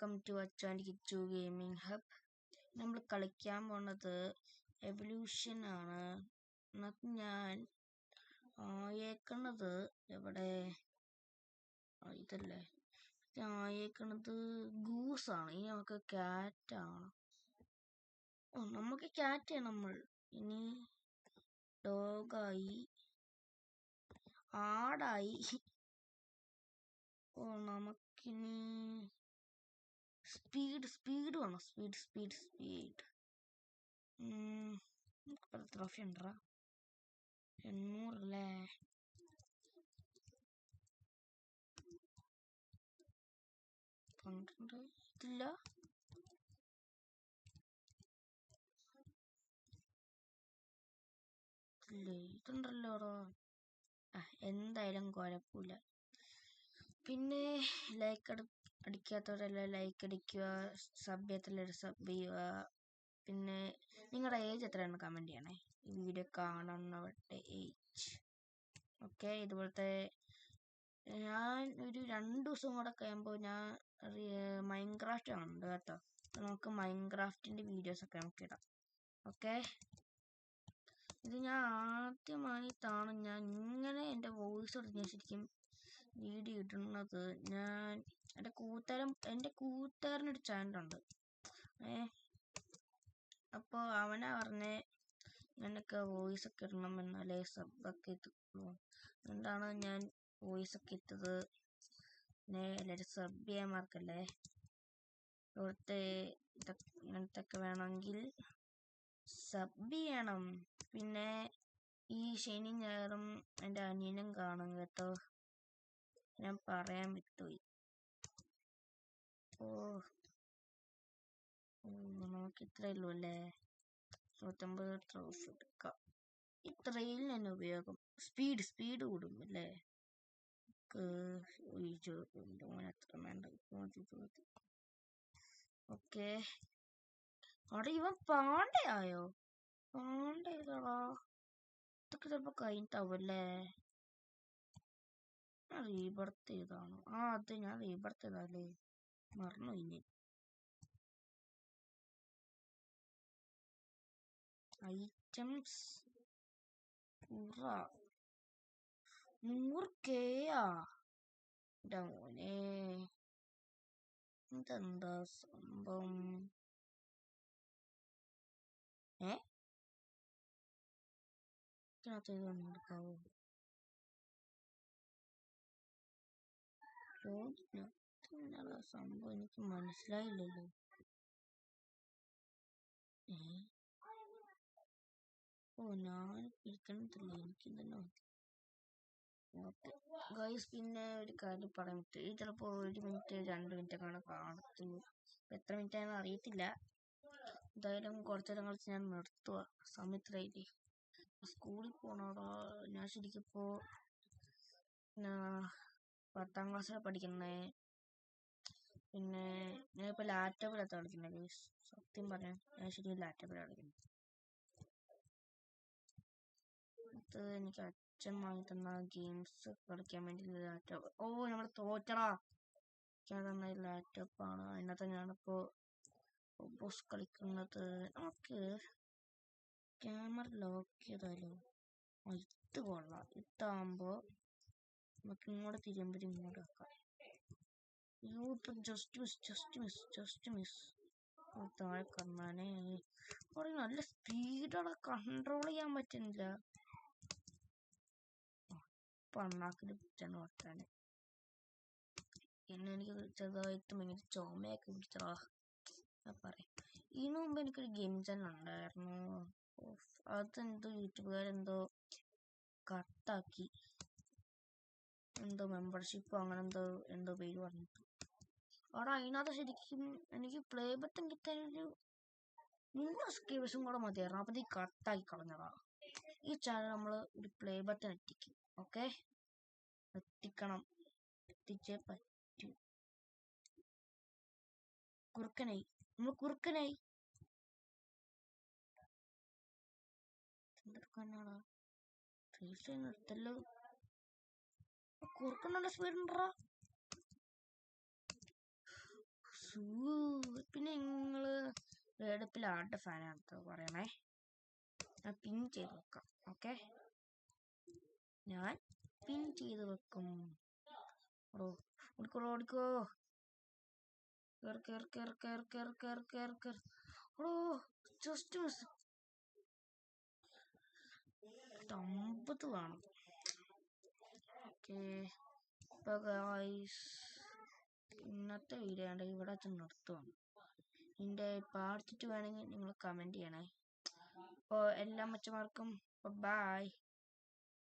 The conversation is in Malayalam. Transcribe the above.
Welcome to Achu and Kichu gaming hub. നമ്മൾ കളിക്കാൻ പോണത് എവല്യൂഷൻ ആണ്. എന്നിട്ട് ഞാൻ ആയേക്കണത് എവിടെ ഇതല്ലേ, ആയേക്കണത് ഗൂസാണ്. ഇനി നമുക്ക് ക്യാറ്റാണ്. നമുക്ക് ക്യാറ്റ് നമ്മൾ ഇനി ഡോഗായി, ആടായി. നമുക്കിനി സ്പീഡ് വേണം. സ്പീഡ്. ട്രോഫി ഉണ്ടോ? 800 അല്ലേ? ഇതില്ല. ഇതുണ്ടല്ലോ. എന്തായാലും കുഴപ്പമില്ല. പിന്നെ ലൈക്ക് അടിക്കാത്തവരെല്ലാം ലൈക്ക് അടിക്കുക, സബ് ചെയ്യത്തില്ല സബ് ചെയ്യുക. പിന്നെ നിങ്ങളുടെ ഏജ് എത്രയാണ് കമൻറ്റ് ചെയ്യണേ, ഈ വീഡിയോ കാണുന്നവരുടെ ഏജ്. ഓക്കെ, ഇതുപോലത്തെ ഞാൻ ഒരു 2 ദിവസം കൂടെ കഴിയുമ്പോൾ ഞാൻ മൈൻക്രാഫ്റ്റ് കാണുന്നുണ്ട് കേട്ടോ. നമുക്ക് മൈൻക്രാഫ്റ്റിൻ്റെ വീഡിയോസൊക്കെ നമുക്ക് ഇടാം. ഓക്കെ, ഇത് ഞാൻ ആദ്യമായിട്ടാണ് ഞാൻ ഇങ്ങനെ എൻ്റെ വോയിസ് എടുത്ത് ശരിക്കും വീഡിയോ ഇടുന്നത്. ഞാൻ എൻ്റെ കൂട്ടുകാരനൊരു ചാനലുണ്ട്. അപ്പോൾ അവനാ പറഞ്ഞേ ഇങ്ങനെയൊക്കെ വോയിസ് ഒക്കെ ഇടണം, എന്നാലേ സബ്ബൊക്കെ എത്തുള്ളൂ. അതുകൊണ്ടാണ് ഞാൻ വോയിസ് ഒക്കെ ഇട്ടത്. പിന്നെ എല്ലാവരും സബ് ചെയ്യാൻ മറക്കല്ലേ. ഇവിടുത്തെ ഇങ്ങനത്തെ ഒക്കെ വേണമെങ്കിൽ സബ് ചെയ്യണം. പിന്നെ ഈ ശനി ഞായറും എൻ്റെ അനിയനും കാണും കേട്ടോ, ഞാൻ പറയാൻ വിട്ടുപോയി. നമുക്ക് ഇത്രയേ ഉള്ളൂ അല്ലേ? 150 ട്രോഫി എടുക്കാം. ഇത്രയിൽ തന്നെ ഉപയോഗം. സ്പീഡ് കൂടും അല്ലേ? അത്ര വേണ്ട. ഓക്കെ, അവിടെ ഇവൻ പാണ്ടയായോ? പാണ്ടേതാടാ? ഇതൊക്കെ ചിലപ്പോ കഴിഞ്ഞിട്ടാവല്ലേ? ഞാൻ റീബർത്ത് ചെയ്താണോ? അത് ഞാൻ റീബർത്ത് ചെയ്താലേ മറന്നു. ഇനി ഐറ്റംസ് 100K മോനെ, ഇതെന്താ സംഭവം? ഇതിനകത്ത് എടുക്കാവോ? സംഭവം എനിക്ക് മനസ്സിലായില്ലല്ലോ. ഞാൻ ഇരിക്കണത്തില്ല, എനിക്കിതന്നെ മതി. ഓക്കെ ഗൈസ്, പിന്നെ ഒരു കാര്യം പറയാൻ പറ്റും. ഇത് ചിലപ്പോൾ 1 മിനിറ്റ് 2 മിനിറ്റ് ഒക്കെ കാണത്തുള്ളൂ. എത്ര മിനിറ്റ് ആണെന്ന് അറിയത്തില്ല. എന്തായാലും കുറച്ചു നേരം കളിച്ച് ഞാൻ നിർത്തുക. സമയത്തിലായില്ലേ, സ്കൂളിൽ പോണോടാ. ഞാൻ ശരിക്കിപ്പോൾ 10ാം ക്ലാസ്സിലാണ് പഠിക്കുന്നേ. പിന്നെ ഞാനിപ്പോൾ ലാപ്ടോപ്പിലാണ് കളിക്കുന്നത് ഗൈസ്. സത്യം പറയാൻ ഞാൻ ശരിക്കും ലാപ്ടോപ്പിലാണ് കളിക്കുന്നത്. ഇത് എനിക്ക് അച്ഛൻ വാങ്ങി തന്ന ഗെയിംസ് കളിക്കാൻ വേണ്ടി ലാപ്ടോപ്പ്. നമ്മൾ തോറ്റടാ. ഞാൻ തന്ന ലാപ്ടോപ്പാണ്. അതിനകത്ത് ഞാനിപ്പോൾ ബോസ് കളിക്കുന്നത്. നമുക്ക് ക്യാമറ ലോക്ക് ചെയ്താലോ? ഇത് കൊള്ളാം. ഇതാകുമ്പോൾ നമുക്ക് ഇങ്ങോട്ട് തിരുമ്പി ഇങ്ങോട്ട് വെക്കാം. ജസ്റ്റ് മിസ് താഴെ കണ്ണാനേ. അവിടെ നല്ല സ്പീഡാണ്, കൺട്രോൾ ചെയ്യാൻ പറ്റുന്നില്ല. പണ്ണാക്കിന് പിറ്റാണ് വർത്താന്. പിന്നെ എനിക്ക് ചെറുതായിട്ട് ഭയങ്കര ചുമയൊക്കെ പിടിച്ചതാ. ഞാൻ പറയാം, ഇതിനു മുമ്പ് എനിക്കൊരു ഗെയിം ചാനൽ ഉണ്ടായിരുന്നു. അതെന്തോ യൂട്യൂബുകാരെന്തോ കട്ടാക്കി, എന്തോ മെമ്പർഷിപ്പോ അങ്ങനെ എന്തോ പേര് പറഞ്ഞിട്ടു. അവിടെ അതിനകത്ത് ശരിക്കും എനിക്ക് പ്ലേ ബട്ടൺ കിട്ടാനൊരു 100 സബ്സ്ക്രൈബേഴ്സും കൂടെ മതിയായിരുന്നു. അപ്പോൾ ഈ കട്ടാക്കി കളഞ്ഞതാ. ഈ ചാനൽ നമ്മൾ ഒരു പ്ലേ ബട്ടൺ എത്തിക്കും. ഓക്കെ, എത്തിക്കണം, എത്തിച്ചേ പറ്റൂ. കുറുക്കനായി എന്തെടുക്കാനാടാ? നിർത്തല്ലോ. കുറുക്കൻ നല്ല സ്പീഡ് ഉണ്ടോ? പിന്നെ നിങ്ങള് വേർഡപ്പിൽ ആരുടെ ഫാനാണെന്ന് പറയണേ. ഞാൻ പിൻ ചെയ്ത് വെക്കാം. ഓക്കെ, ഞാൻ പിൻ ചെയ്ത് വെക്കും. ഓടിക്കോ ഓടിക്കോ, ജസ്റ്റ് മിസ്. 50 വേണം. ഓക്കെ, അപ്പോൾ ഗായ്സ് ഇന്നത്തെ വീഡിയോ ആണ് ഇവിടെ നിർത്തുവാണ്. ഇതിൻ്റെ പാർട്ട് 2 വേണമെങ്കിൽ നിങ്ങൾ കമൻറ്റ് ചെയ്യണേ. അപ്പോൾ എല്ലാ മച്ചന്മാർക്കും ബൈ.